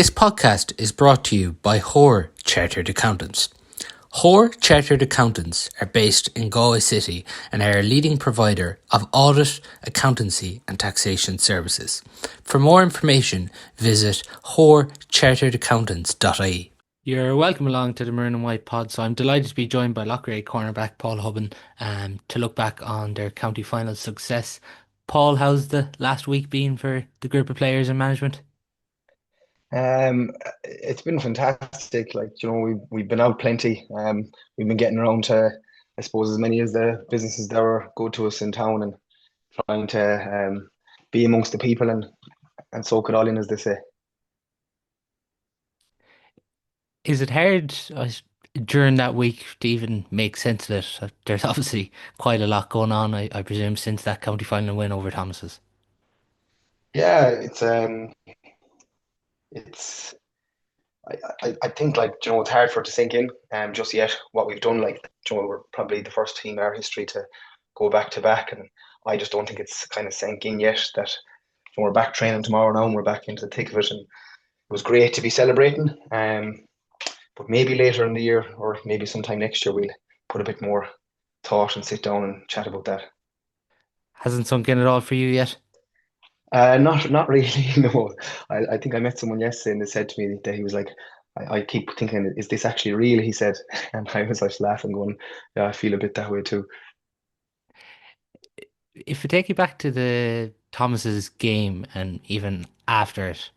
This podcast is brought to you by Hoare Chartered Accountants. Hoare Chartered Accountants are based in Galway City and are a leading provider of audit, accountancy and taxation services. For more information, visit hoarecharteredaccountants.ie. You're welcome along to the Maroon and White pod. So I'm delighted to be joined by Loughrea cornerback Paul Hoban to look back on their county final success. Paul, how's the last week been for the group of players and management? It's been fantastic. We've been out plenty. We've been getting around to, I suppose, as many as the businesses that were good to us in town and trying to be amongst the people and soak it all in, as they say. Is it hard during that week to even make sense of it? There's obviously quite a lot going on, I presume, since that county final win over Thomas's. Yeah, it's I think it's hard for it to sink in just yet what we've done. We're probably the first team in our history to go back to back, and I just don't think it's kind of sank in yet that we're back training tomorrow now and we're back into the thick of it. And it was great to be celebrating. But maybe later in the year or maybe sometime next year we'll put a bit more thought and sit down and chat about that. Hasn't sunk in at all for you yet? Not really. No. I think I met someone yesterday and they said to me that he was like, I keep thinking, is this actually real? He said, and I was like laughing, going, yeah, I feel a bit that way too. If we take you back to the Thomas's game and even after it,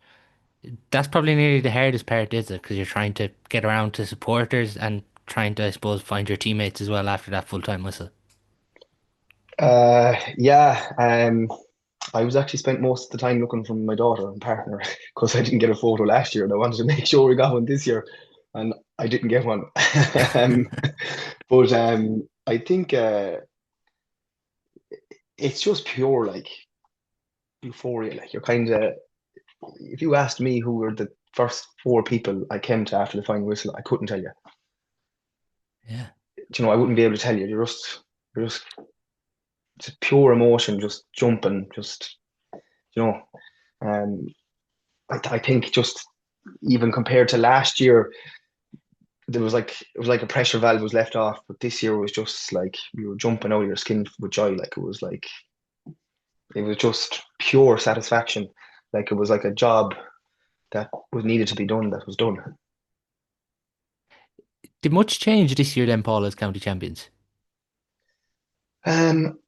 that's probably nearly the hardest part, is it? Because you're trying to get around to supporters and trying to, I suppose, find your teammates as well after that full-time whistle. Yeah, I was actually spent most of the time looking for my daughter and partner because I didn't get a photo last year and I wanted to make sure we got one this year, and I didn't get one. um, but I think it's just pure euphoria. Like you're kind of, if you asked me who were the first four people I came to after the final whistle, I couldn't tell you. Yeah. I wouldn't be able to tell you. You're just pure emotion, just jumping, just you know. Um, I think just even compared to last year, there was it was like a pressure valve was left off, but this year was just like you were jumping out of your skin with joy. It was just pure satisfaction. Like it was like a job that was needed to be done that was done. Did much change this year then, Paul, as county champions? Um,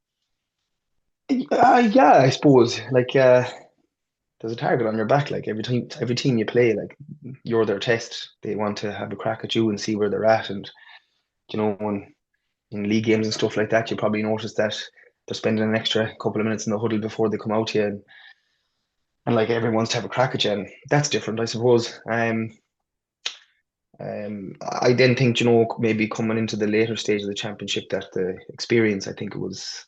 yeah, I suppose there's a target on your back. Like every team you play, like you're their test. They want to have a crack at you and see where they're at. And when in league games and stuff like that, you probably notice that they're spending an extra couple of minutes in the huddle before they come out to you, and like everyone wants to have a crack at you, and that's different, I suppose. I then think maybe coming into the later stage of the championship that the experience, I think it was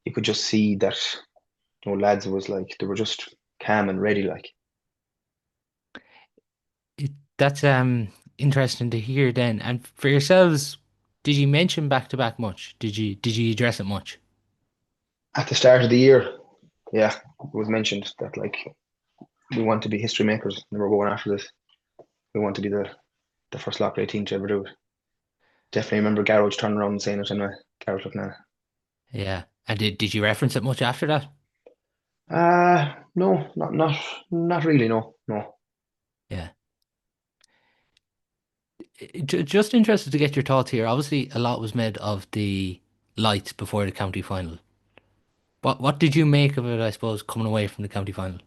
you could just see that lads was like they were just calm and ready, like. That's interesting to hear then. And for yourselves, did you mention back to back much? Did you address it much? At the start of the year, yeah, it was mentioned that like we want to be history makers and we're going after this. We want to be the first Loughrea team to ever do it. Definitely remember Garage turning around and saying it in a Garage looking at Yeah. And did you reference it much after that? it. No, not really, no, no. Yeah. Just interested to get your thoughts here. Obviously, a lot was made of the lights before the county final. What did you make of it, I suppose, coming away from the county final?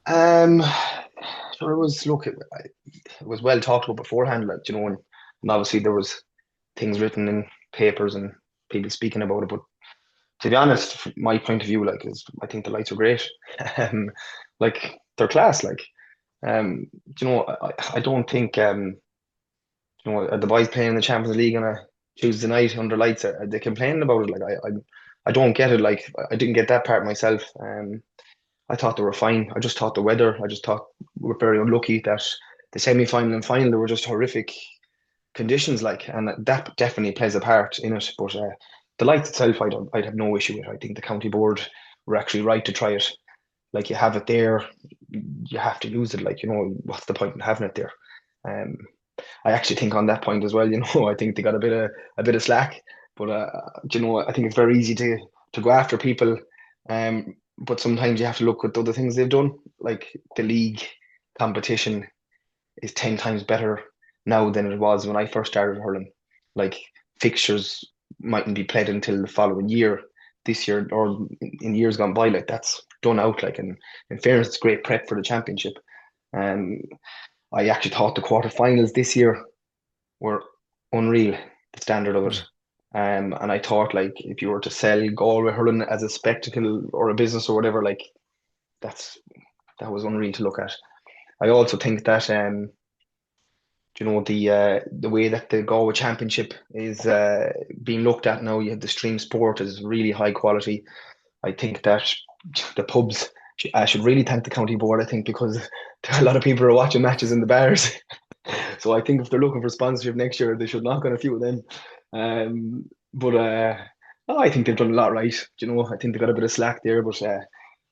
Um, so it was it was well talked about beforehand, like and obviously there was things written in papers and people speaking about it. But to be honest, from my point of view, is I think the lights are great. um, they're class. Um, I don't think the boys playing in the Champions League on a Tuesday night under lights, they complaining about it. I don't get it. Like I didn't get that part myself. I thought they were fine. I just thought the weather. I just thought we were very unlucky that the semi-final and final there were just horrific conditions. And that definitely plays a part in it. But the lights itself, I'd have no issue with. I think the county board were actually right to try it. Like you have it there, you have to use it. Like, what's the point in having it there? Um, I actually think on that point as well, I think they got a bit of slack. But I think it's very easy to go after people. But sometimes you have to look at the other things they've done. Like the league competition is 10 times better now than it was when I first started hurling. Like fixtures mightn't be played until the following year, this year or in years gone by. Like that's done out. Like, and in fairness, it's great prep for the championship. Um, I actually thought the quarterfinals this year were unreal, the standard of it. Yeah. And I thought like if you were to sell Galway hurling as a spectacle or a business or whatever, like that's that was unreal to look at. I also think that the way that the Galway Championship is being looked at now, you have the stream sport is really high quality. I think that the pubs I should really thank the county board. I think because a lot of people are watching matches in the bars. So I think if they're looking for sponsorship next year, they should knock on a few of them. But no, I think they've done a lot right. I think they got a bit of slack there. But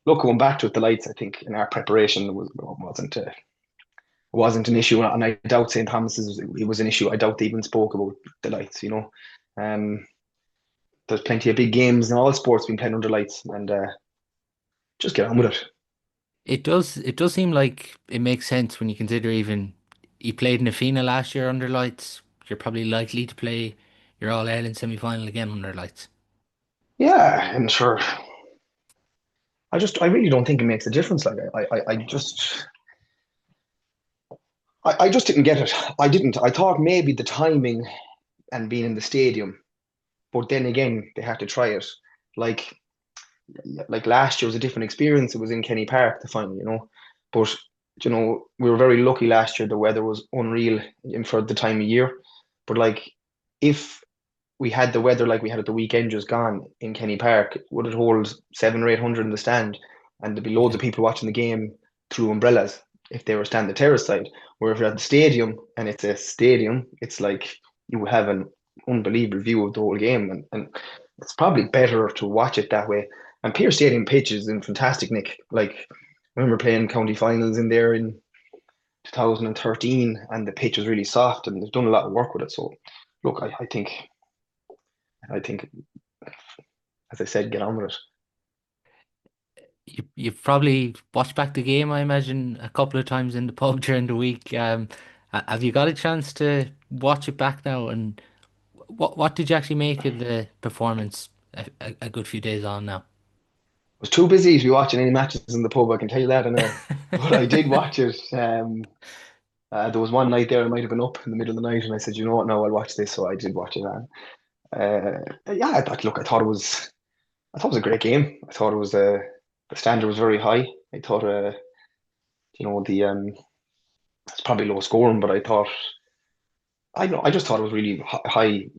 look, going back to it, the lights, I think in our preparation wasn't an issue, and I doubt St. Thomas's it was an issue. I doubt they even spoke about the lights. Um, there's plenty of big games in all sports being played under lights, and just get on with it. It does seem like it makes sense when you consider even you played in a final last year under lights. You're probably likely to play your All Ireland semi-final again under lights. Yeah, and sure. I really don't think it makes a difference. Like I just didn't get it. I didn't. I thought maybe the timing and being in the stadium, but then again they had to try it. Like like last year was a different experience. It was in Kenny Park the final. But we were very lucky last year. The weather was unreal in for the time of year. But like if we had the weather like we had at the weekend just gone in Kenny Park, would it hold 7 or 800 in the stand? And there'd be loads Yeah. of people watching the game through umbrellas if they were standing the terrace side. Where if you're at the stadium and it's a stadium, it's like you have an unbelievable view of the whole game. And it's probably better to watch it that way. And Pearse Stadium pitch is in fantastic nick. Like I remember playing county finals in there in 2013 and the pitch was really soft and they've done a lot of work with it. So look, I think as I said, get on with it. You've probably watched back the game, I imagine, a couple of times in the pub during the week. Have you got a chance to watch it back now? And what did you actually make of the performance a good few days on now? Was too busy to be watching any matches in the pub, I can tell you that anyway. But I did watch it. There was one night there I might have been up in the middle of the night and I said, you know what, no, I'll watch this. So I did watch it. Yeah, look, I thought it was a great game. I thought the standard was very high. I thought, the it's probably low scoring, but I know, I just thought it was really high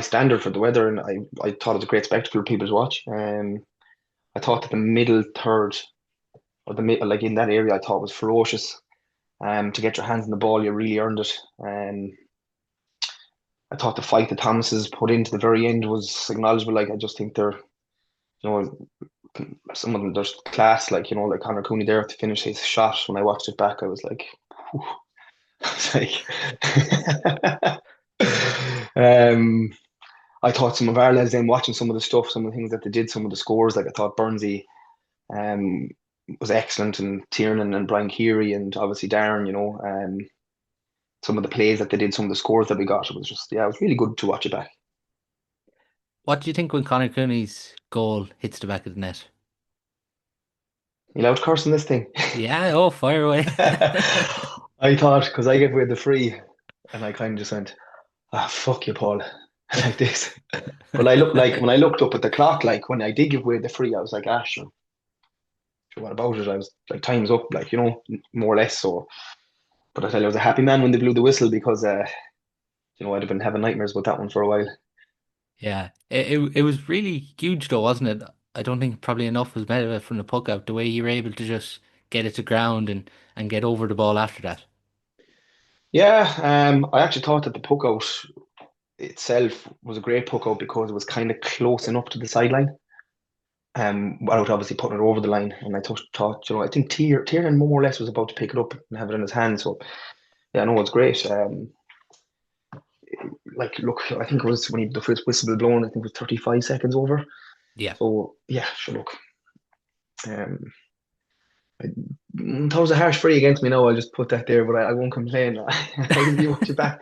standard for the weather, and I thought it was a great spectacle for people to watch. I thought that the middle third or the middle, like in that area, I thought was ferocious. To get your hands on the ball, you really earned it. I thought the fight that Thomas's put into the very end was acknowledgeable. Like I just think know, some of them there's class. Like like Conor Cooney there to finish his shot. When I watched it back, I was like, whew. I was like, I thought some of our lads then watching some of the stuff, some of the things that they did, some of the scores. Like I thought Burnsy um, was excellent, and Tiernan and Brian Keary, and obviously Darren. Some of the plays that they did, some of the scores that we got, it was just yeah, it was really good to watch it back. What do you think when Conor Cooney's goal hits the back of the net? You allowed to curse on this thing? Yeah, oh, fire away. I thought because I gave away the free, and I kind of just went, "Ah, fuck you, Paul," like this. But I looked like when I looked up at the clock, like when I did give away the free, I was like, "Ah, sure, what about it?" I was like, "Time's up," like more or less. So, but I tell you, I was a happy man when they blew the whistle because I'd have been having nightmares about that one for a while. Yeah, it was really huge though, wasn't it? I don't think probably enough was made of it from the puck out. The way you were able to just get it to ground and get over the ball after that. Yeah, I actually thought that the puck out itself was a great puck out because it was kind of close enough to the sideline. without obviously putting it over the line. And I thought, I think Tiernan more or less was about to pick it up and have it in his hand. So yeah, no, it's great. Like, look, I think it was when the first whistle was blown. I think it was 35 seconds over. Yeah. So yeah, sure, look, um, I, that was a harsh free against me. Now I'll just put that there, but I won't complain. I'll be watching back.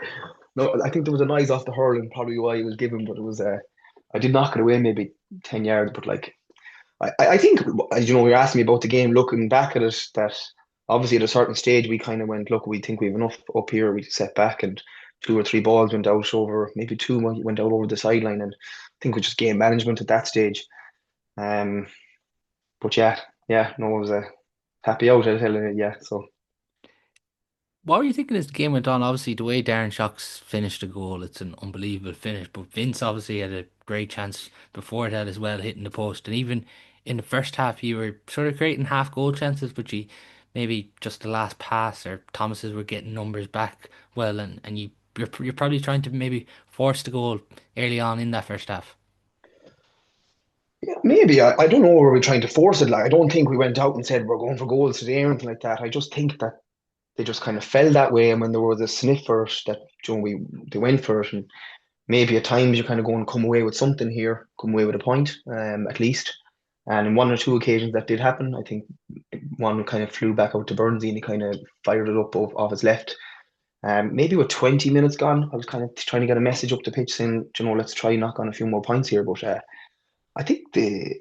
No, I think there was a noise off the hurling, probably why he was given, but it was I did knock it away maybe 10 yards, but like I think you're asking me about the game. Looking back at it, that obviously at a certain stage we kind of went, look, we think we've enough up here. We set back, and two or three balls went out over, maybe two went out over the sideline, and I think we just game management at that stage. Um, but yeah, no, it was a happy out. I tell you, yeah. So What were you thinking as the game went on? Obviously, the way Darren Shocks finished the goal, it's an unbelievable finish. But Vince obviously had a great chance before that as well, hitting the post. And even in the first half, you were sort of creating half goal chances, but you maybe just the last pass or Thomas's were getting numbers back well, and you're probably trying to maybe force the goal early on in that first half. yeah, maybe I don't know where we're trying to force it. Like I don't think we went out and said we're going for goals today or anything like that. I just think that they just kind of fell that way, and when there was a sniff for it, that we they went for it, and maybe at times you're kind of going come away with something here, come away with a point, at least. And in one or two occasions that did happen. I think one kind of flew back out to Burnsy and he kind of fired it up off his left. Maybe with 20 minutes gone, I was kind of trying to get a message up the pitch saying, let's try knock on a few more points here. But I think the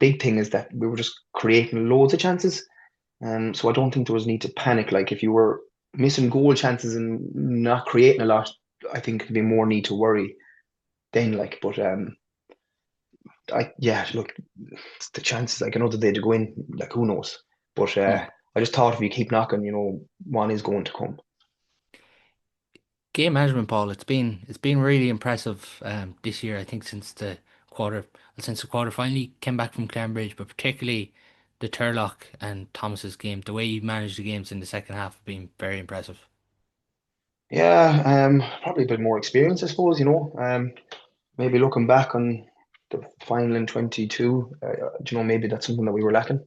big thing is that we were just creating loads of chances. So I don't think there was need to panic. Like if you were missing goal chances and not creating a lot, I think there'd be more need to worry then. Like, but I yeah, look, the chances like another day to go in, like who knows? But Hmm. I just thought if you keep knocking, one is going to come. Game management, Paul, it's been really impressive this year. I think quarter since the quarter finally came back from Cambridge, but particularly the Turlock and Thomas's game, the way you managed the games in the second half have been very impressive. Yeah, probably a bit more experience, I suppose. Maybe looking back on the final in 22, maybe that's something that we were lacking.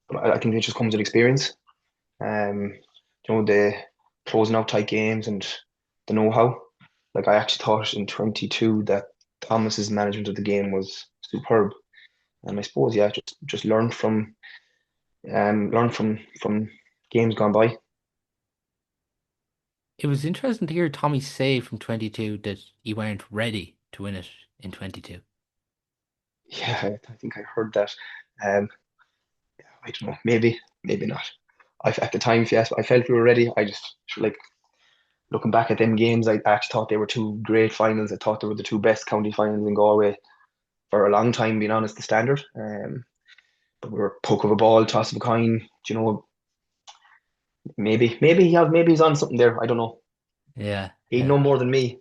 But I think it just comes with experience. Um, the closing out tight games and the know-how. Like I actually thought in 22 that Thomas's management of the game was superb. And I suppose, yeah, just learn from games gone by. It was interesting to hear Tommy say from 22 that you weren't ready to win it in 22. Yeah, I think I heard that. Um, I don't know, maybe not. At the time, yes, I felt we were ready. I just like looking back at them games. I actually thought they were two great finals. I thought they were the two best county finals in Galway for a long time. Being honest, the standard. But we were poke of a ball, toss of a coin. Maybe he's on something there. I don't know. Yeah, He'd yeah. know more than me.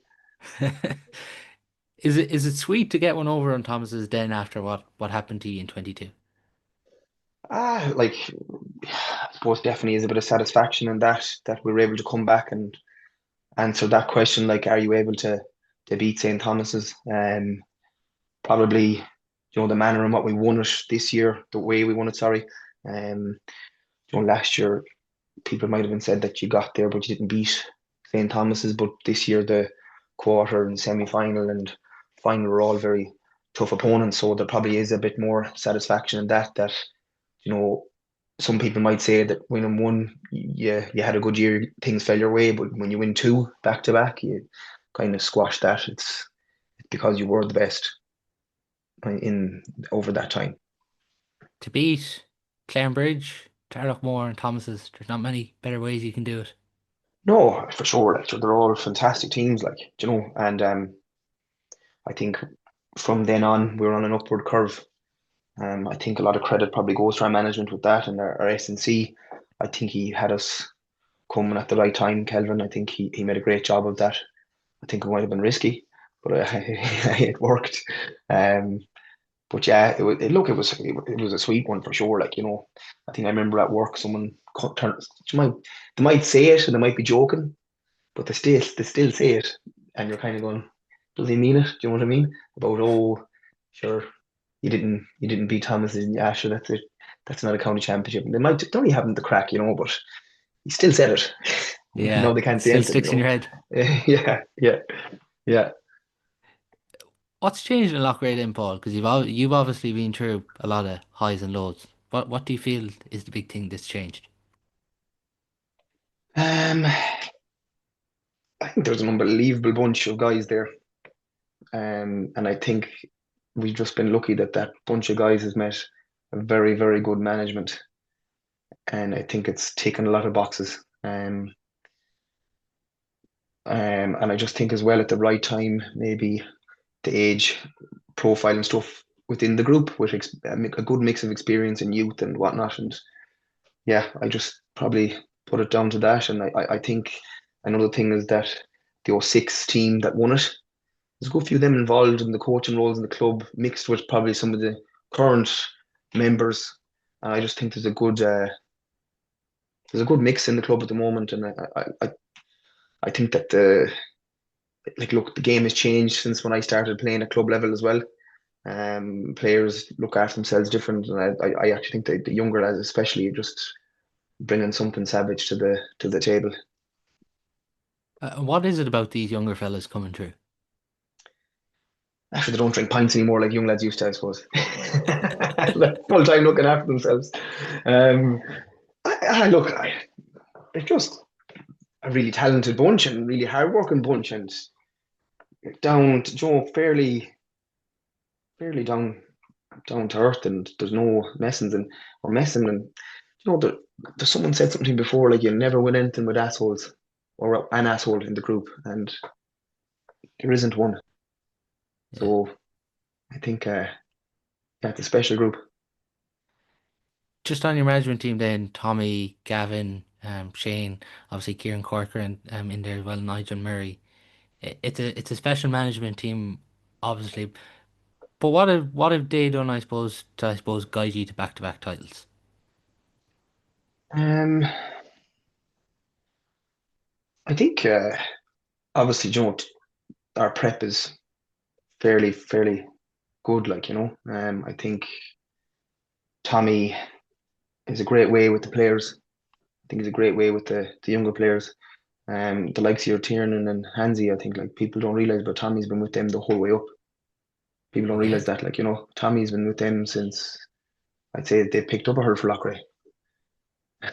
Is it sweet to get one over on Thomas's den after what happened to you in 22? Like I suppose definitely is a bit of satisfaction in that we were able to come back and answer that question. Like, are you able to beat St. Thomas's? Probably, the manner in what we won it this year, the way we won it. Sorry, um, last year people might have been said that you got there but you didn't beat St. Thomas's. But this year the quarter and semi final and final were all very tough opponents. So there probably is a bit more satisfaction in that you know, some people might say that winning one, you had a good year, things fell your way, but when you win two back to back, you kind of squash that. It's because you were the best in over that time. To beat Clarenbridge, Tarlockmore, and Thomas's, there's not many better ways you can do it. No, for sure. Like they're all fantastic teams, like and I think from then on we were on an upward curve. I think a lot of credit probably goes to our management with that and our S&C. I think he had us coming at the right time, Kelvin. I think he made a great job of that. I think it might have been risky, but it worked. Um, but yeah, it was a sweet one for sure. Like I think I remember at work someone they might say it and they might be joking, but they still say it, and you're kind of going, does he mean it? Do you know what I mean? About sure. you didn't beat Thomas, and yeah, sure, that's it. That's not a county championship. And they might don't even have the crack, but he still said it. Yeah, No, they it can't say still anything, sticks in your head. Yeah, yeah, yeah. What's changed in Loughrea then, Paul? Because you've obviously been through a lot of highs and lows. What do you feel is the big thing that's changed? I think there's an unbelievable bunch of guys there. And I think we've just been lucky that that bunch of guys has met a very, very good management. And I think it's taken a lot of boxes. And I just think as well at the right time, maybe the age profile and stuff within the group with a good mix of experience and youth and whatnot. And yeah, I just probably put it down to that. And I think another thing is that the '06 team that won it, there's a good few of them involved in the coaching roles in the club, mixed with probably some of the current members. And I just think there's a good mix in the club at the moment, and I think that look, the game has changed since when I started playing at club level as well. Players look after themselves different, and I actually think that the younger lads, especially, are just bringing something savage to the table. What is it about these younger fellas coming through? Actually, they don't drink pints anymore like young lads used to, I suppose. Full time looking after themselves. Um, they're just a really talented bunch and really hardworking bunch, and down to fairly down to earth, and there's no messing and there's someone said something before like you never win anything with assholes or an asshole in the group, and there isn't one. Yeah. So I think yeah, it's a special group. Just on your management team then, Tommy, Gavin, Shane, obviously Kieran Corcoran in there as well, Nigel Murray. It's a special management team, obviously. But what have they done, I suppose, guide you to back-to-back titles? Um, I think obviously, our prep is fairly good. Like I think Tommy is a great way with the players. I think he's a great way with the younger players. The likes of your Tiernan and Hansi, I think like people don't realize, but Tommy's been with them the whole way up. People don't realize Okay. that, like Tommy's been with them since I'd say they picked up a herd for Loughrea,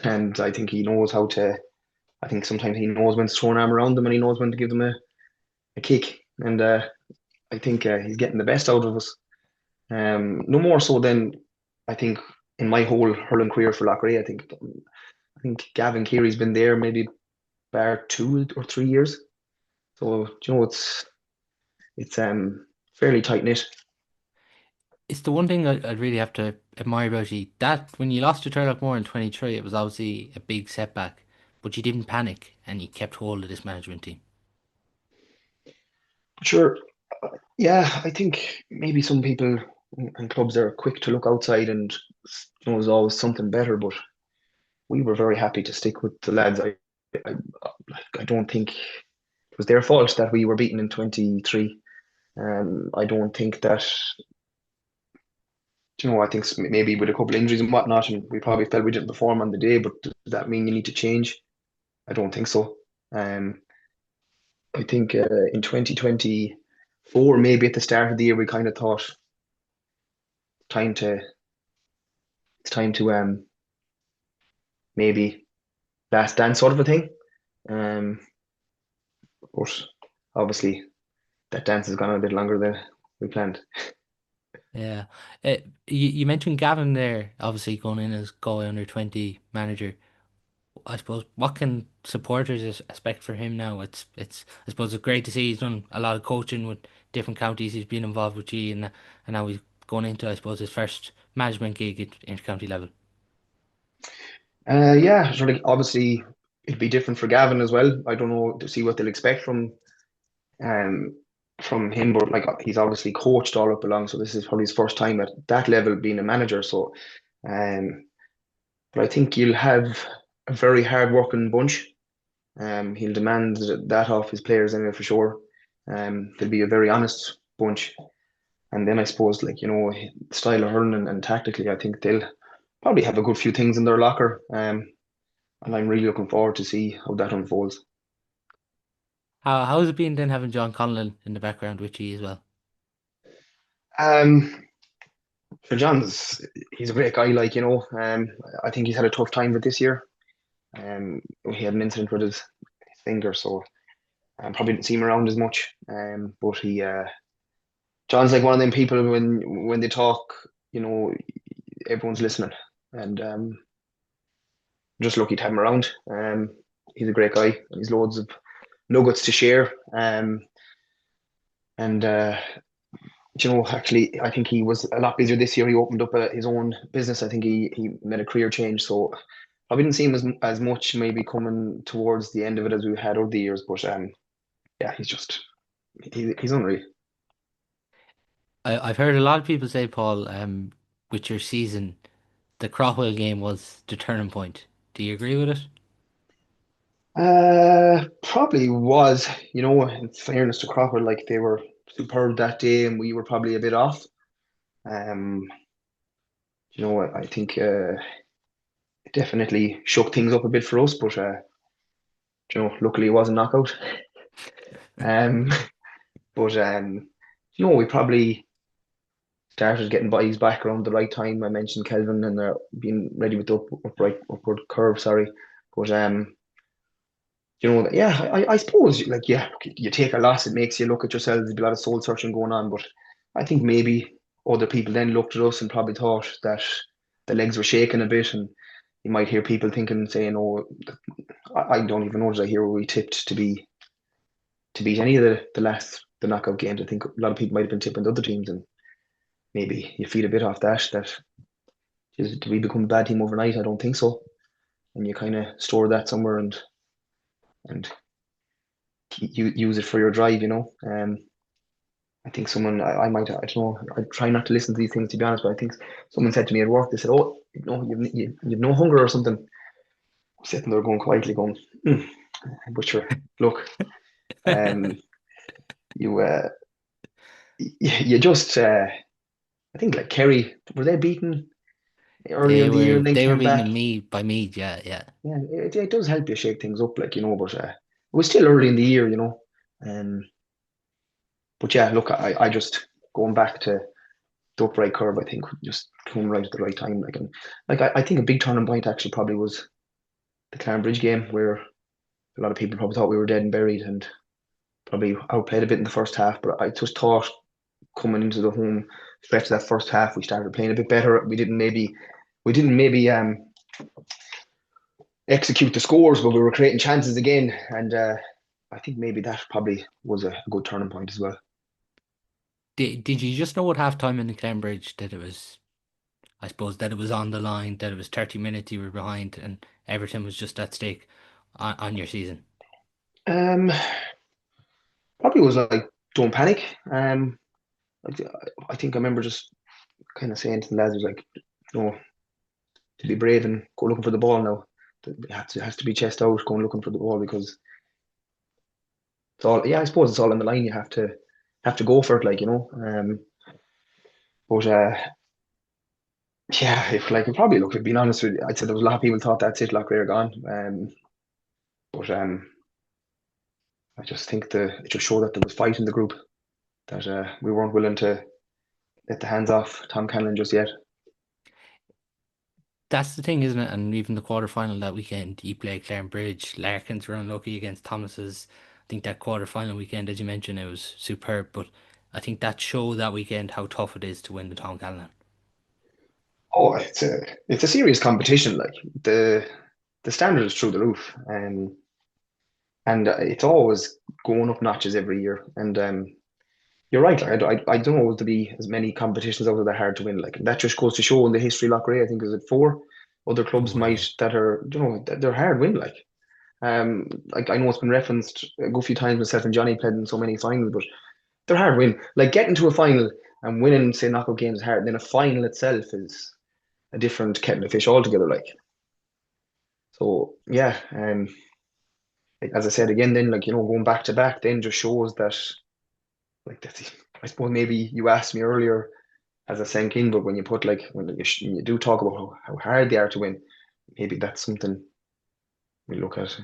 and I think he knows how to. I think sometimes he knows when to throw an arm around them, and he knows when to give them a kick. And I think he's getting the best out of us. No more so than I think in my whole hurling career for Loughrea. I think Gavin Keary's been there maybe bar 2 or 3 years. So it's fairly tight knit. It's the one thing I'd really have to admire about you. That when you lost to Turlough in 23, it was obviously a big setback, but you didn't panic and you kept hold of this management team. Sure. Yeah, I think maybe some people and clubs are quick to look outside and there's always something better, but we were very happy to stick with the lads. I, I don't think it was their fault that we were beaten in 23. I don't think that, I think maybe with a couple of injuries and whatnot, and we probably felt we didn't perform on the day, but does that mean you need to change? I don't think so. Um, I think in 2024, maybe at the start of the year, we kind of thought time to it's time to maybe last dance sort of a thing. Um, but obviously that dance has gone a bit longer than we planned. Yeah. You mentioned Gavin there, obviously going in as Galway under 20 manager. I suppose what can supporters expect for him now? It's I suppose it's great to see he's done a lot of coaching with different counties. He's been involved with G and now he's going into I suppose his first management gig at inter-county level. Yeah, sort of obviously it'd be different for Gavin as well. I don't know to see what they'll expect um from him, but like he's obviously coached all up along, so this is probably his first time at that level being a manager. So, um, but I think you'll have a very hard working bunch. He'll demand that off his players anyway for sure. They'll be a very honest bunch. And then I suppose, like, style of hurling and tactically, I think they'll probably have a good few things in their locker. And I'm really looking forward to see how that unfolds. How's it been then having John Conlon in the background with you as well? Um, for John's, he's a great guy, like, I think he's had a tough time with this year. He had an incident with his finger, so probably didn't see him around as much. But John's like one of them people when they talk, you know, everyone's listening, and just lucky to have him around. He's a great guy, and he's loads of nuggets to share. And actually, I think he was a lot busier this year. He opened up his own business. I think he made a career change, so I didn't see him as much maybe coming towards the end of it as we had over the years. But yeah, he's unreal. I've heard a lot of people say, Paul, with your season, the Craughwell game was the turning point. Do you agree with it? Probably was, in fairness to Crawford, like they were superb that day and we were probably a bit off. Um, I think it definitely shook things up a bit for us, but luckily it wasn't knockout. Um, but we probably started getting bodies back around the right time. I mentioned Kelvin and being ready with the upward curve, sorry. But yeah, I suppose like yeah, you take a loss, it makes you look at yourself. There's a lot of soul searching going on, but I think maybe other people then looked at us and probably thought that the legs were shaking a bit, and you might hear people thinking, saying, "Oh, I don't even know that I hear where we tipped to beat any of the knockout games." I think a lot of people might have been tipping the other teams, and maybe you feel a bit off that. Did we become a bad team overnight? I don't think so. And you kind of store that somewhere and use it for your drive, I think I might, I don't know, I try not to listen to these things to be honest, but I think someone said to me at work, they said, "Oh, you've no hunger or something." I'm sitting there going quietly, going, hmm. But sure, look, um, you, you just, I think like Kerry, were they beaten earlier They in the year were and then they were came beating back? them me by me, yeah, yeah. Yeah, it does help you shake things up, like, but it was still early in the year, um, but yeah, look, I just going back to the upright curve, I think just came right at the right time. Like, and like I think a big turning point actually probably was the Bridge game where a lot of people probably thought we were dead and buried and probably outplayed a bit in the first half. But I just thought coming into the home stretch of that first half, we started playing a bit better. We didn't maybe execute the scores, but we were creating chances again. And I think maybe that probably was a good turning point as well. Did you just know at halftime in the Cambridge that it was, I suppose, that it was on the line, that it was 30 minutes you were behind, and everything was just at stake on your season? Um, Probably was like, don't panic. I, I think I remember just kind of saying to the lads, was like, you know, to be brave and go looking for the ball now. It has to be chest out, going looking for the ball because it's all. Yeah, I suppose it's all on the line. You have to go for it, like but yeah, if like probably look, being honest with you, I'd say there was a lot of people thought that's it, Loughrea gone. But I just think it just showed that there was fight in the group that we weren't willing to let the hands off Tom Cannon just yet. That's the thing, isn't it? And even the quarter final that weekend, you play Bridge, Larkins were unlucky against Thomas's. I think that quarter final weekend, as you mentioned, it was superb. But I think that showed that weekend how tough it is to win the Tom Callan. Oh, it's a serious competition. Like the standard is through the roof, and it's always going up notches every year. And you're right. Like, I don't know to be as many competitions out there hard to win. Like that just goes to show in the history of Loughrea. I think is it four other clubs For might that are that they're hard win. Like I know it's been referenced a good few times. Myself and Johnny played in so many finals, but they're hard win. Like getting to a final and winning, say knockout games is hard. And then a final itself is a different kettle of fish altogether. Like so, yeah. Like, as I said again, then like going back to back, then just shows that like that's I suppose maybe you asked me earlier as a sank in, but when you put like when you do talk about how hard they are to win, maybe that's something we look at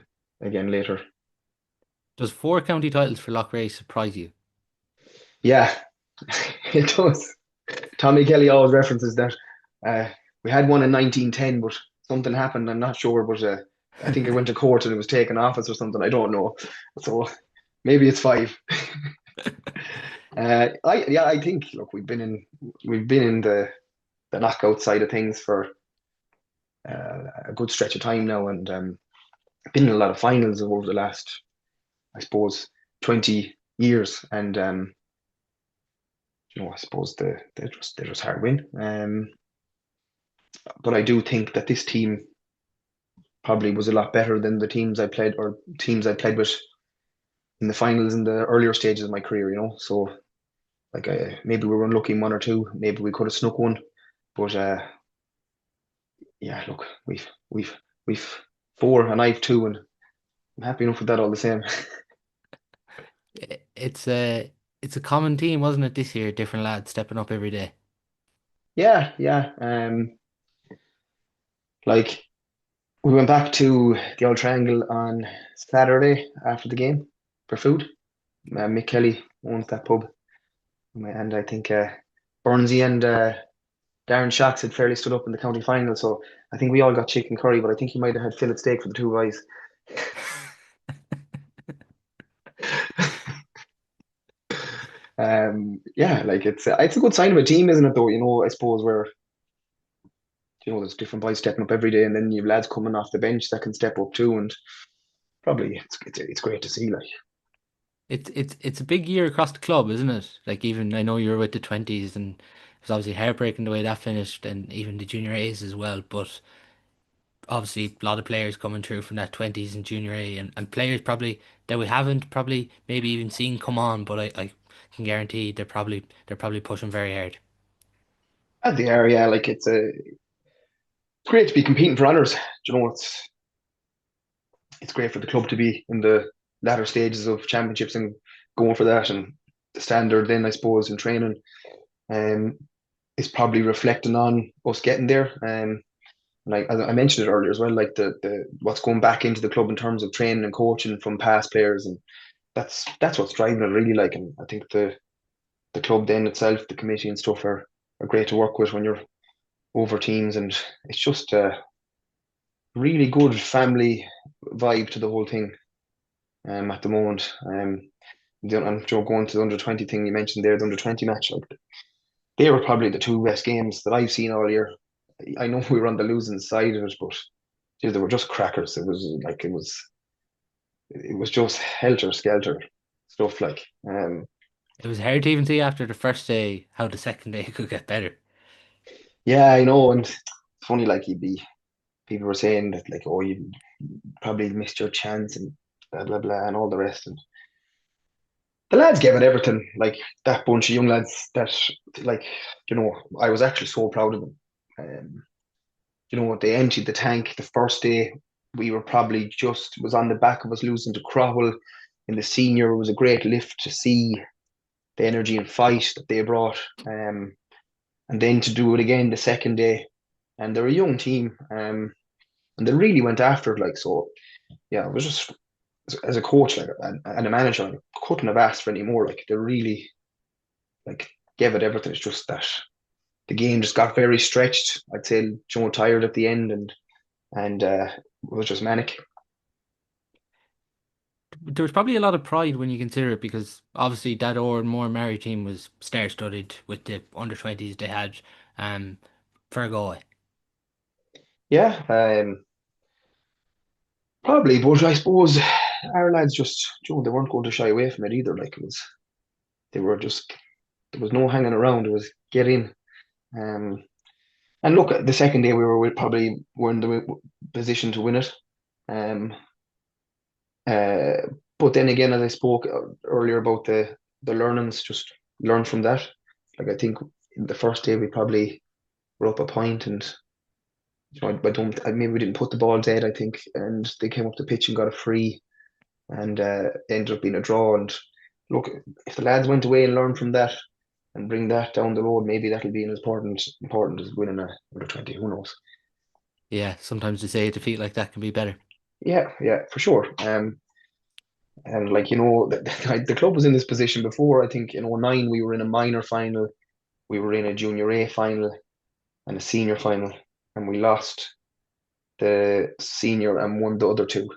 again later. Does 4 county titles for Loughrea surprise you? Yeah, it does. Tommy Kelly always references that. Uh, we had one in 1910, but something happened. I'm not sure, but I think it went to court and it was taken off us or something. I don't know. So maybe it's five. I think look, we've been in the knockout side of things for a good stretch of time now, and been in a lot of finals over the last, I suppose, 20 years, and I suppose they're just hard win. But I do think that this team probably was a lot better than the teams I played with in the finals in the earlier stages of my career. So like maybe we were unlucky in one or two, maybe we could have snuck one, but yeah, look, we've four and I've two, and I'm happy enough with that all the same. It's a common theme, wasn't it, this year? Different lads stepping up every day. Yeah, yeah. Like we went back to the old triangle on Saturday after the game for food. Mick Kelly owns that pub, and I think Burnsy and Darren Shacks had fairly stood up in the county final, so I think we all got chicken curry, but I think he might have had fillet steak for the two guys. Yeah, like it's a good sign of a team, isn't it? Though I suppose where there's different boys stepping up every day, and then you've lads coming off the bench that can step up too, and probably it's great to see. Like, It's a big year across the club, isn't it? Like even I know you were with the twenties, and it was obviously heartbreaking the way that finished, and even the junior A's as well. But obviously, a lot of players coming through from that twenties and junior A, and players probably that we haven't probably maybe even seen come on. But I can guarantee they're probably pushing very hard. at the area, like it's great to be competing for honours. It's great for the club to be in the latter stages of championships and going for that, and the standard then I suppose in training um is probably reflecting on us getting there. Like as I mentioned it earlier as well, like the what's going back into the club in terms of training and coaching from past players, and that's what's driving it really. Like, and I think the club then itself, the committee and stuff are great to work with when you're over teams, and it's just a really good family vibe to the whole thing. At the moment, and Joe, going to the under 20 thing you mentioned there, the under 20 match, like they were probably the two best games that I've seen all year. I know we were on the losing side of it, but geez, they were just crackers. It was just helter skelter stuff. Like, It was hard to even see after the first day how the second day could get better. yeah, I know, and it's funny. Like, you'd be people were saying that like, oh, you probably missed your chance and blah blah blah and all the rest. And the lads gave it everything. Like that bunch of young lads that like I was actually so proud of them. They emptied the tank the first day. We were probably just was on the back of us losing to Crowell in the senior. It was a great lift to see the energy and fight that they brought. And then to do it again the second day. And they're a young team. And they really went after it. Like, so, yeah, it was just as a coach like and a manager, I couldn't have asked for any more. Like, they really like gave it everything. It's just that the game just got very stretched. I'd say Joe tired at the end, and it was just manic. There was probably a lot of pride when you consider it because obviously that or more Mary team was star-studded with the under 20s they had for Galway. Yeah, probably, but I suppose our lads just, they weren't going to shy away from it either. Like, they were just, there was no hanging around. It was get in. Um, and look, the second day probably were in the position to win it. Um, uh, but then again, as I spoke earlier about the learnings, just learn from that. Like, I think in the first day we probably were up a point, and maybe we didn't put the ball dead. I think, and they came up the pitch and got a free, and ended up being a draw. And look, if the lads went away and learned from that and bring that down the road, maybe that'll be as important as winning a under 20. Who knows? Yeah, sometimes they say a defeat like that can be better. Yeah, yeah, for sure. And like the club was in this position before. I think in '09 we were in a minor final, we were in a junior A final and a senior final, and we lost the senior and won the other two.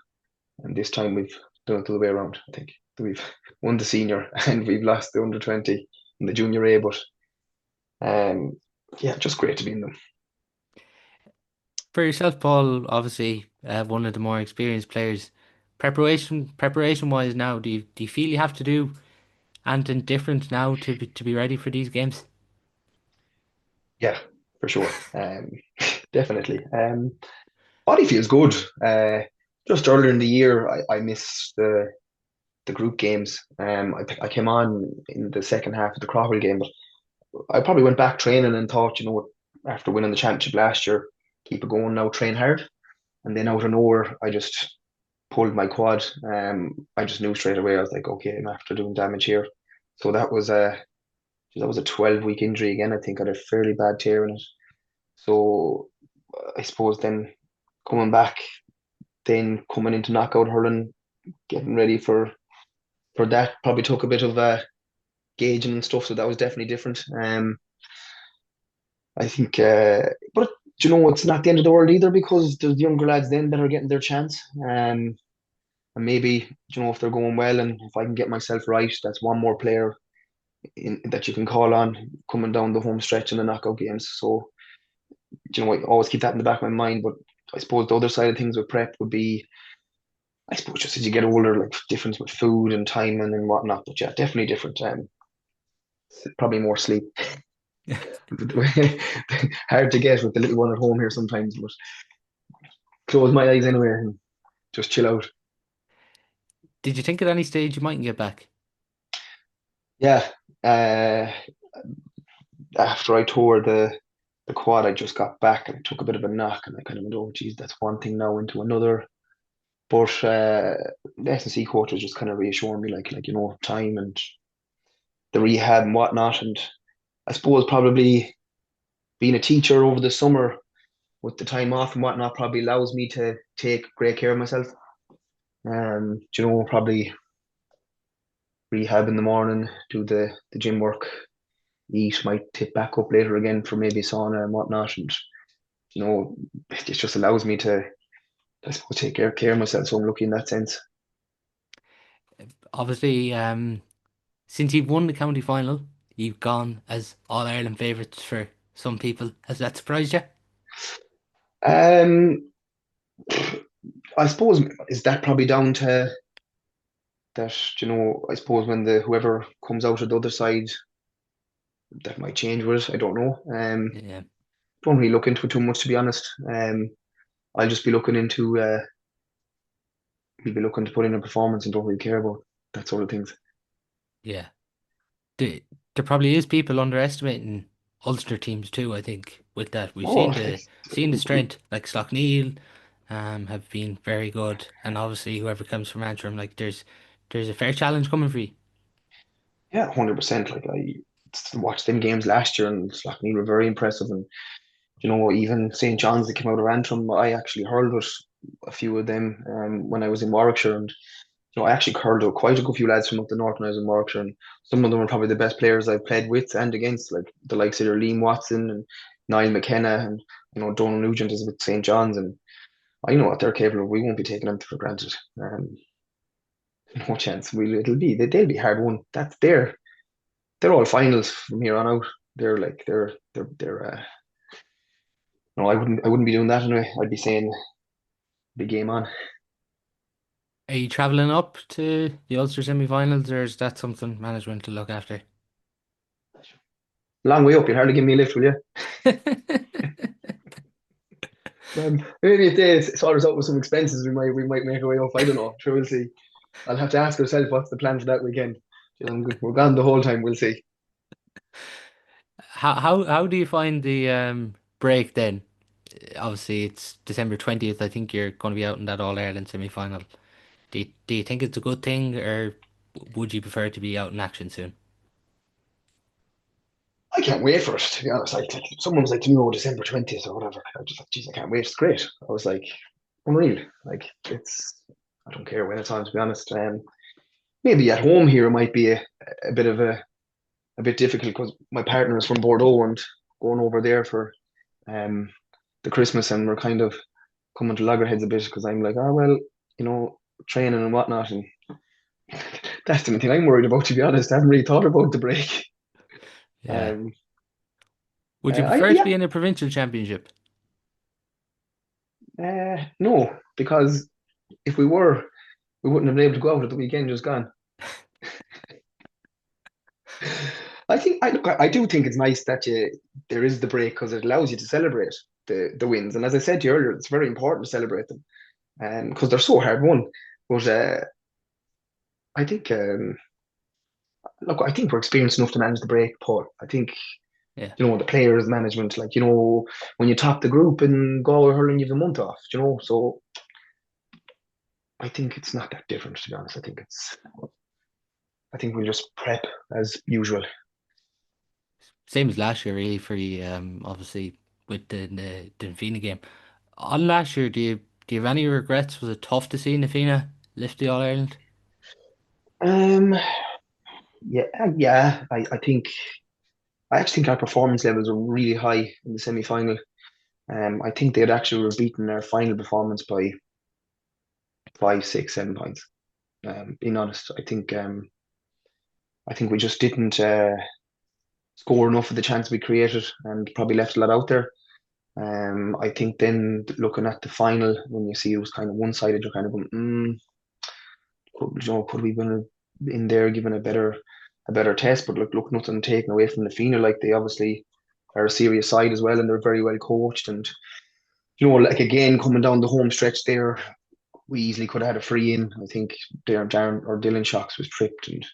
And this time we've done it the other way around. I think we've won the senior and we've lost the under 20 in the junior A. But um, yeah, just great to be in them. For yourself, Paul, obviously one of the more experienced players. Preparation wise now, do you feel you have to do anything different now to be ready for these games? Yeah, for sure. Definitely. Body feels good. Just earlier in the year, I missed the group games. I came on in the second half of the Crowell game, but I probably went back training and thought, after winning the championship last year, keep it going now, train hard. And then out of nowhere, I just pulled my quad. I just knew straight away. I was like, okay, I'm after doing damage here. So that was a 12-week injury again. I think I had a fairly bad tear in it. So I suppose then coming back, then coming into knockout hurling, getting ready for that probably took a bit of gauging and stuff. So that was definitely different. I think, but it's not the end of the world either because there's younger lads then that are getting their chance. And maybe, if they're going well and if I can get myself right, that's one more player that you can call on coming down the home stretch in the knockout games. So, I always keep that in the back of my mind. But I suppose the other side of things with prep would be, I suppose, just as you get older, like difference with food and timing and whatnot. But yeah, definitely different. Probably more sleep. Hard to get with the little one at home here sometimes, but close my eyes anyway and just chill out. Did you think at any stage you mightn't get back? Yeah. Uh, After I tore the quad, I just got back and I took a bit of a knock and I kind of went, oh, geez, that's one thing now into another. But the S&C coach was just kind of reassuring me, like time and the rehab and whatnot. And I suppose probably being a teacher over the summer with the time off and whatnot probably allows me to take great care of myself. Probably rehab in the morning, do the gym work, eat, might tip back up later again for maybe sauna and whatnot. And, it just allows me to, I suppose, take care of myself. So I'm lucky in that sense. Obviously, since you've won the county final, you've gone as All Ireland favourites for some people. Has that surprised you? Um, I suppose, is that probably down to that, I suppose when whoever comes out of the other side, that might change with it. I don't know. Yeah, Don't really look into it too much, to be honest. I'll just be looking into, we'll be looking to put in a performance and don't really care about that sort of things. yeah. The, there probably is people underestimating Ulster teams too, I think, with that. We've Oh, seen the strength, like Slaughtneil, have been very good. And obviously whoever comes from Antrim, like there's a fair challenge coming for you. yeah, 100%. Like I watched them games last year and Slaughtneil were very impressive. And, even St. John's that came out of Antrim, I actually hurled with a few of them when I was in Warwickshire. And, I actually hurled with quite a good few lads from up the north when I was in Warwickshire. And some of them are probably the best players I've played with and against, like the likes of your Liam Watson and Niall McKenna and, Donal Nugent is with St. John's. And I know what they're capable of. We won't be taking them for granted. No chance. They'll be hard won. They're all finals from here on out. They're like they're no, I wouldn't be doing that anyway. I'd be saying the game on. Are you travelling up to the Ulster semi-finals, or is that something management to look after? Long way up. You'll hardly give me a lift, will you? Maybe if they sort us out with some expenses, we might make our way up. I don't know. Sure, we'll see. I'll have to ask ourselves what's the plan for that weekend. We're gone the whole time. We'll see. How do you find the break then? Obviously, it's December 20th. I think you're going to be out in that All Ireland semi-final. Do you think it's a good thing, or Would you prefer to be out in action soon? I can't wait for it, to be honest. Like someone was like to me, oh, December 20th or whatever. I was just like, geez, I can't wait. It's great. I was like, unreal. Like I don't care when it's on, to be honest. Maybe at home here it might be a bit of a bit difficult because my partner is from Bordeaux and going over there for um the Christmas, and we're kind of coming to loggerheads a bit because I'm like, oh well, you know, training and whatnot, and that's the only thing I'm worried about, to be honest. I haven't really thought about the break. Yeah. Um, Would you I prefer to yeah, be in a provincial championship? no, because if we were, we wouldn't have been able to go out at the weekend just gone. I do think it's nice that there is the break because it allows you to celebrate the wins. And as I said to you earlier, it's very important to celebrate them, because they're so hard won. But I think look, I think we're experienced enough to manage the break, Paul. I think Yeah. the players management, like when you top the group in Galway hurling, you have a month off. So I think it's not that different, to be honest. I think we'll just prep as usual. Same as last year, really, for you, obviously with the Nafina game. On last year, do you have any regrets? Was it tough to see Nafina lift the All Ireland? Um, yeah, yeah. I actually think our performance levels were really high in the semi final. I think they'd actually were beaten their final performance by 5, 6, 7 points. Being honest, I think we just didn't score enough of the chance we created and probably left a lot out there. I think then looking at the final, when you see it was kind of one sided, you're kind of going, could we been in there given a better test? But look, nothing taken away from the final. Like they obviously are a serious side as well, and they're very well coached. And like again, coming down the home stretch there, we easily could have had a free in. I think Darren or Dylan Shocks was tripped and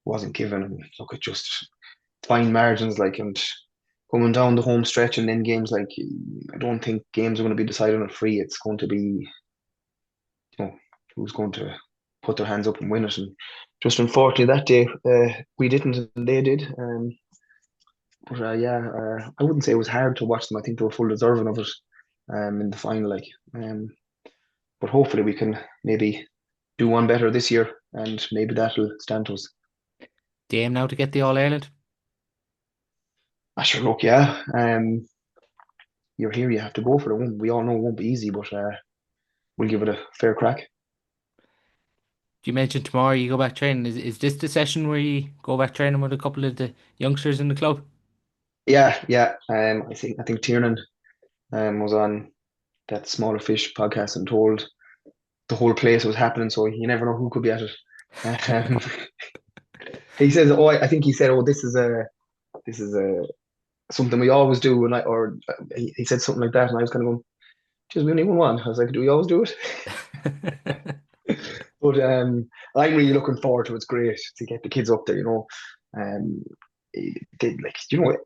wasn't given. And look, it just fine margins, like, and coming down the home stretch and then games like, I don't think games are going to be decided on a free. It's going to be, who's going to put their hands up and win it. And just unfortunately that day, we didn't and they did. But yeah, I wouldn't say it was hard to watch them. I think they were full deserving of it in the final. Like, but hopefully we can maybe do one better this year, and maybe that'll stand to us. The aim now to get the All Ireland? I sure look, yeah. You're here, you have to go for it. We all know it won't be easy, but we'll give it a fair crack. You mentioned tomorrow you go back training. Is this the session where you go back training with a couple of the youngsters in the club? Yeah, yeah. I think Tiernan was on that Smaller Fish podcast and told the whole place was happening, so you never know who could be at it. Um, he says, "Oh, I think he said, oh, this is a something we always do," and he said something like that, and I was kind of going, "Just we only won one." I was like, "Do we always do it?" But I'm really looking forward to it. It's great to get the kids up there. Um, like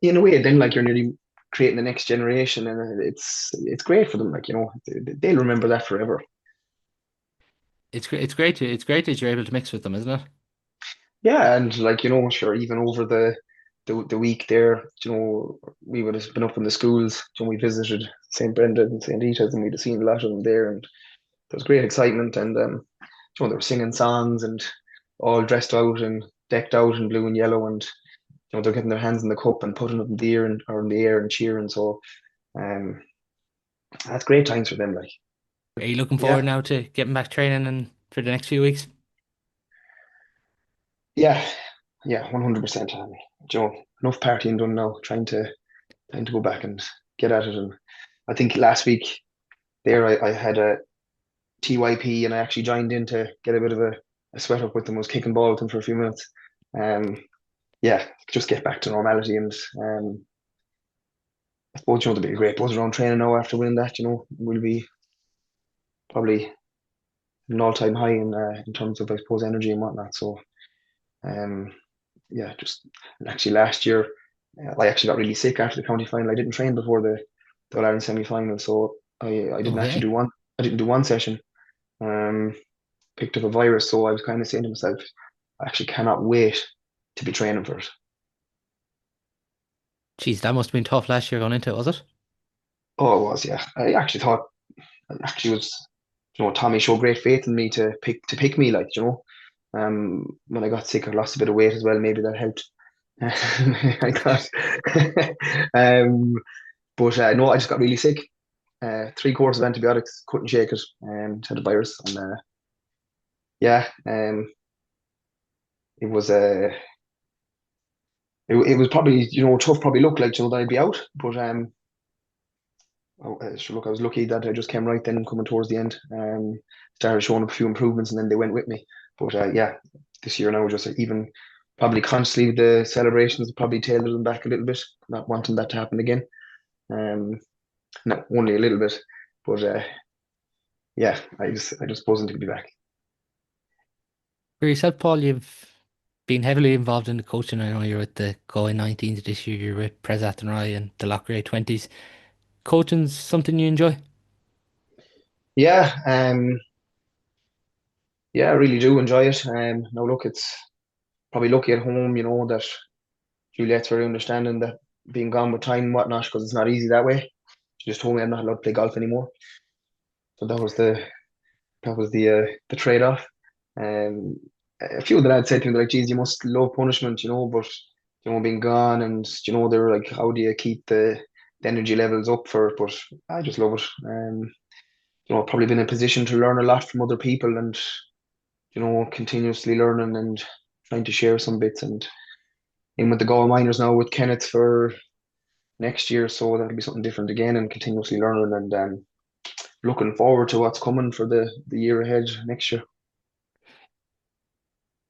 in a way, then like you're nearly creating the next generation, and it's great for them. Like they'll remember that forever. It's great that you're able to mix with them, isn't it? Yeah, and like sure, even over the week there, we would have been up in the schools. We visited St. Brendan and St. Rita's, and we'd have seen a lot of them there, and there was great excitement. And they were singing songs and all dressed out and decked out in blue and yellow, and they're getting their hands in the cup and putting it in the air or in the air and cheering. So um, that's great times for them. Like, Are you looking forward yeah, now to getting back training and for the next few weeks? yeah, yeah, 100%. Enough partying done now. Trying to go back and get at it. And I think last week there I had a TYP and I actually joined in to get a bit of a sweat up with them. I was kicking ball with them for a few minutes. Um, yeah, just get back to normality. And I suppose there'll be a great buzz around training now after winning that. We'll be probably an all-time high in terms of, I suppose, energy and whatnot. So um, yeah, just and actually last year I actually got really sick after the county final. I didn't train before the All Ireland semi-final, so I didn't actually Okay. do one. I didn't do one session. Um, Picked up a virus, so I was kind of saying to myself, I actually cannot wait to be training for it. Geez, that must have been tough last year going into it, was it? Oh, it was, yeah. I actually thought, I actually was, Tommy showed great faith in me to pick me, like, when I got sick, I lost a bit of weight as well. Maybe that helped. I thought, but no, I just got really sick. 3 courses of antibiotics, couldn't shake it, had a virus, and yeah, it was it was probably tough. Probably looked like that I'd be out, but sure, look, I was lucky that I just came right then coming towards the end. Started showing up a few improvements, and then they went with me. But yeah, this year now just even probably consciously the celebrations probably tailed them back a little bit, not wanting that to happen again. Um, no, only a little bit, but yeah, I just wasn't to be back. For yourself, Paul, you've been heavily involved in the coaching. I know you're with the Galway 19s this year, you're with Pres Athenry and the Loughrea 20s. Coaching's something you enjoy? Yeah, yeah, I really do enjoy it. Now look, it's probably lucky at home, that Juliet's very understanding that being gone with time and whatnot, because it's not easy that way. She just told me I'm not allowed to play golf anymore. So that was the trade off. Um, a few of the lads said to me like, "Geez, you must love punishment, but being gone and they're like, how do you keep the energy levels up for it?" But I just love it. I've probably been in a position to learn a lot from other people and continuously learning and trying to share some bits and in with the goal miners now with Kenneth for next year, so that'll be something different again and continuously learning and looking forward to what's coming for the year ahead next year.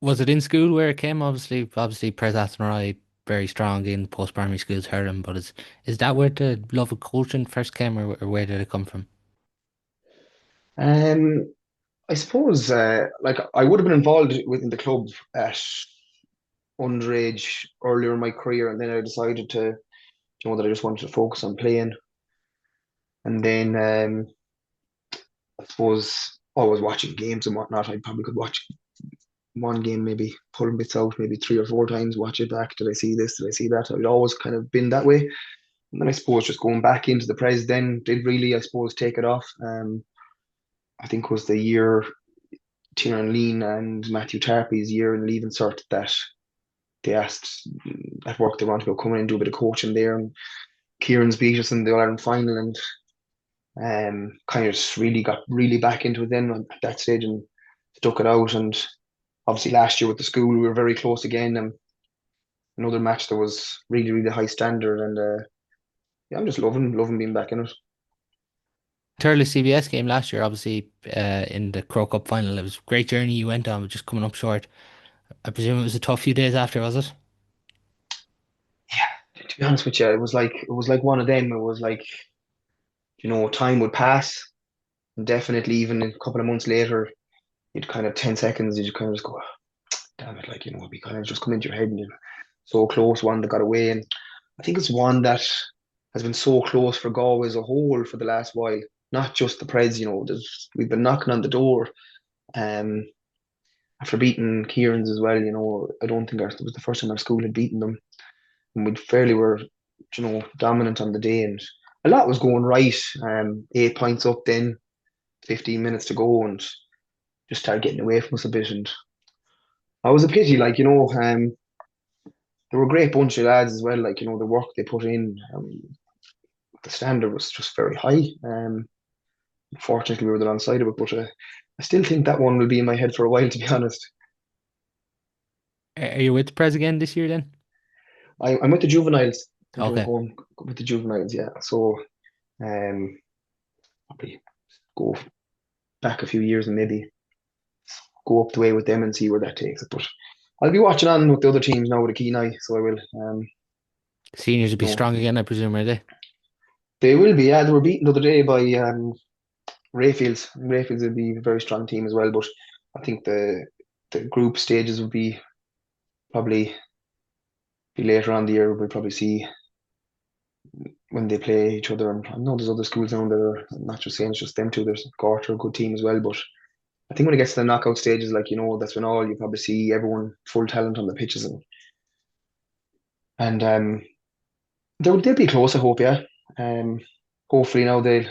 Was it in school where it came? Obviously, Pres Athenry very strong in post-primary schools, Hurling, but is that where the love of coaching first came, or where did it come from? Um, I suppose like I would have been involved within the club at underage earlier in my career, and then I decided to that I just wanted to focus on playing, and then I suppose I was watching games and whatnot. I probably could watch one game, maybe pulling bits out, maybe 3 or 4 times, watch it back. Did I see this? Did I see that? I'd always kind of been that way. And then I suppose just going back into the Pres then did really, I suppose, take it off. I think it was the year Tiernan Lean and Matthew Tarpey's year in Leaving Cert that they asked at work they wanted to go come in and do a bit of coaching there. And Kieran's beat us in the All Ireland final and kind of just really got really back into it then at that stage and stuck it out. And obviously last year with the school we were very close again and another match that was really really high standard and yeah, I'm just loving being back in it. Thurles CBS game last year, obviously, in the Crow Cup final. It was a great journey you went on, but just coming up short. I presume it was a tough few days after, was it? Yeah, to be honest with you, it was like one of them. It was like time would pass and definitely even a couple of months later you'd kind of 10 seconds you kind of just go, damn it, like it'd be kind of just come into your head and you're so close, one that got away. And I think it's one that has been so close for Galway as a whole for the last while, not just the Preds. We've been knocking on the door um, after beating Kieran's as well. I don't think it was the first time our school had beaten them, and we fairly were, dominant on the day, and a lot was going right. 8 points up, then 15 minutes to go, and just started getting away from us a bit. And I was a pity, like they were a great bunch of lads as well. Like the work they put in, the standard was just very high. Fortunately, we were the wrong side of it, but I still think that one will be in my head for a while, to be honest. Are you with the Pres again this year then? I'm with the juveniles. I think we're Okay. going with the juveniles, yeah. So um, probably go back a few years and maybe go up the way with them and see where that takes it. But I'll be watching on with the other teams now with a keen eye, so I will. Seniors will be No, strong again, I presume, are they? they will be. Yeah, they were beaten the other day by Rayfields. Rayfields will be a very strong team as well, but I think the group stages will probably be later on the year. We'll probably see when they play each other. And I know there's other schools now that are I'm not just saying it's just them two. There's Gorter, a good team as well, but I think when it gets to the knockout stages, like that's when all you probably see everyone full talent on the pitches, and they'll be close. I hope, yeah. Um, hopefully now they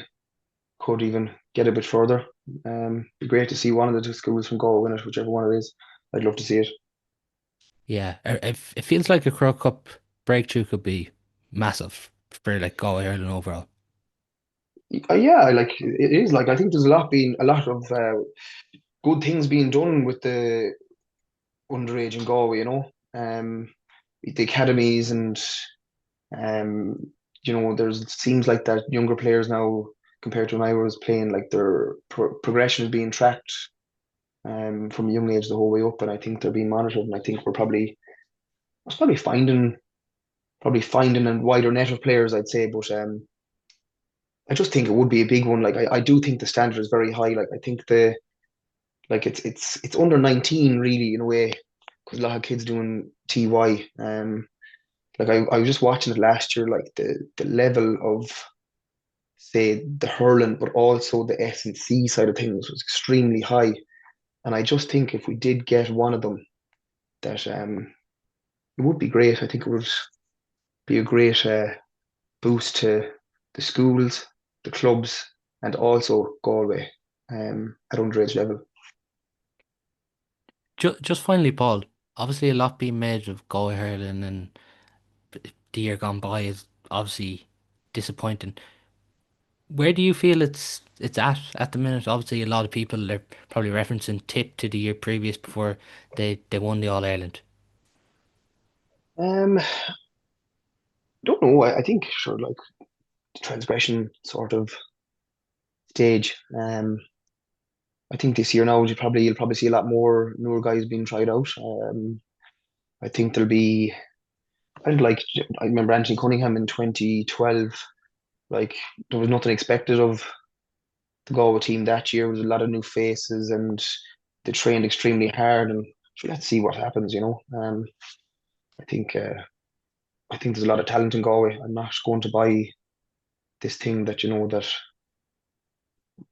could even get a bit further. Be great to see one of the two schools from Galway win it, whichever one it is. I'd love to see it. Yeah, it feels like a Crow Cup breakthrough could be massive for like Galway Hurling overall. Yeah, like it is. Like I think there's a lot of good things being done with the underage in Galway. The academies and um, there's seems like that younger players now compared to when I was playing, like their progression is being tracked from a young age the whole way up, and I think they're being monitored. And I think it's probably finding a wider net of players, I'd say, but I just think it would be a big one. Like I do think the standard is very high. Like I think it's under 19 really in a way because a lot of kids doing TY. Like I was just watching it last year, like the level of say the hurling, but also the S&C side of things was extremely high. And I just think if we did get one of them, that it would be great. I think it would be a great boost to the schools, the clubs, and also Galway at underage level. Just finally, Paul, obviously a lot being made of Galway Hurling and the year gone by is obviously disappointing. Where do you feel it's at the minute? Obviously, a lot of people are probably referencing tip to the year previous before they won the All Ireland. I don't know. I think sure, like the transgression sort of stage. I think this year now you'll probably see a lot more newer guys being tried out. I think there'll be and like I remember Anthony Cunningham in 2012. Like there was nothing expected of the Galway team that year. There was a lot of new faces and they trained extremely hard. And so let's see what happens. I think I think there's a lot of talent in Galway. I'm not going to buy this thing that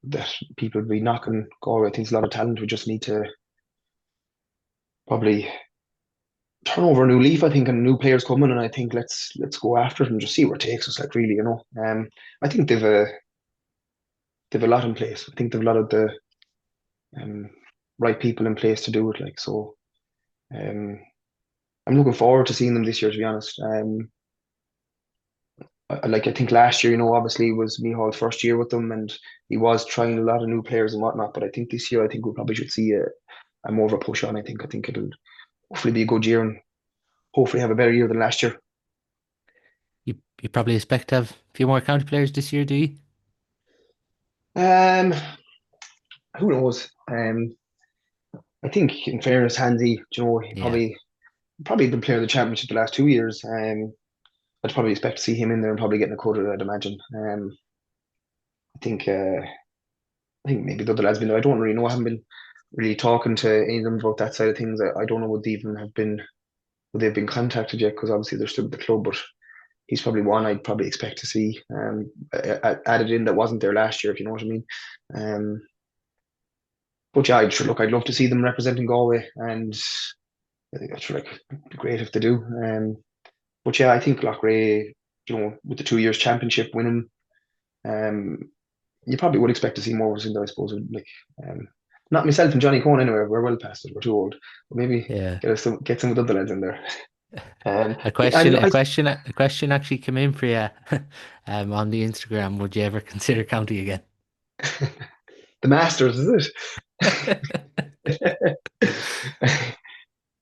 that people be knocking Galway. I think there's a lot of talent. We just need to probably turn over a new leaf, I think, and new players coming, and I think let's go after it and just see where it takes us. Like really. I think they've a lot in place. I think they've a lot of the um, right people in place to do it. Like so, um, I'm looking forward to seeing them this year. To be honest, I think last year, obviously was Mihaw's first year with them, and he was trying a lot of new players and whatnot. But I think this year, I think we probably should see a more of a push on. I think it'll hopefully be a good year and hopefully have a better year than last year. You probably expect to have a few more county players this year, do you? Um, who knows? I think in fairness, Handy, he Yeah. probably been player of the championship the last 2 years. I'd probably expect to see him in there and probably getting a quarter, I'd imagine. I think I think maybe the other lads been there. I don't really know. I haven't been really talking to any of them about that side of things. I don't know would they've been contacted yet because obviously they're still with the club, but he's probably one I'd probably expect to see added in that wasn't there last year, if you know what I mean. Um, but yeah, I'd love to see them representing Galway, and I think that's like be great if they do. But yeah, I think Loughrea, with the 2 years championship winning, um, you probably would expect to see more of us in there, I suppose. Like, um, not myself and Johnny Cohen anyway. We're well past it. We're too old. But maybe Yeah. get some of the other lads in there. A And question, a question, a question actually came in for you, on the Instagram. Would you ever consider county again? the Masters, is it?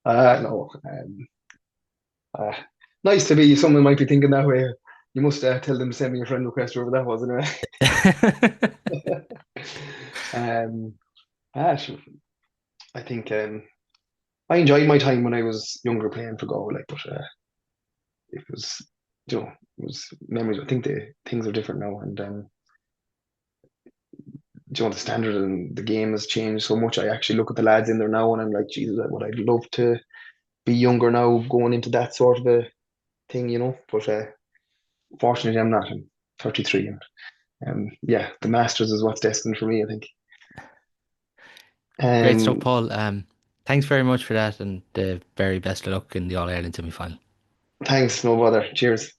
No. Uh, nice to be. Someone might be thinking that way. You must tell them to send me a friend request or whatever that was anyway. um, sure. I think I enjoyed my time when I was younger playing for Galway, like, but it was, it was memories. I think the things are different now, and the standard and the game has changed so much. I actually look at the lads in there now, and I'm like, Jesus, I'd love to be younger now, going into that sort of a thing. But fortunately, I'm not. I'm 33, and yeah, the Masters is what's destined for me, I think. Great stuff, Um, Paul. Thanks very much for that, and the very best of luck in the All Ireland semi final. Thanks, no bother. Cheers.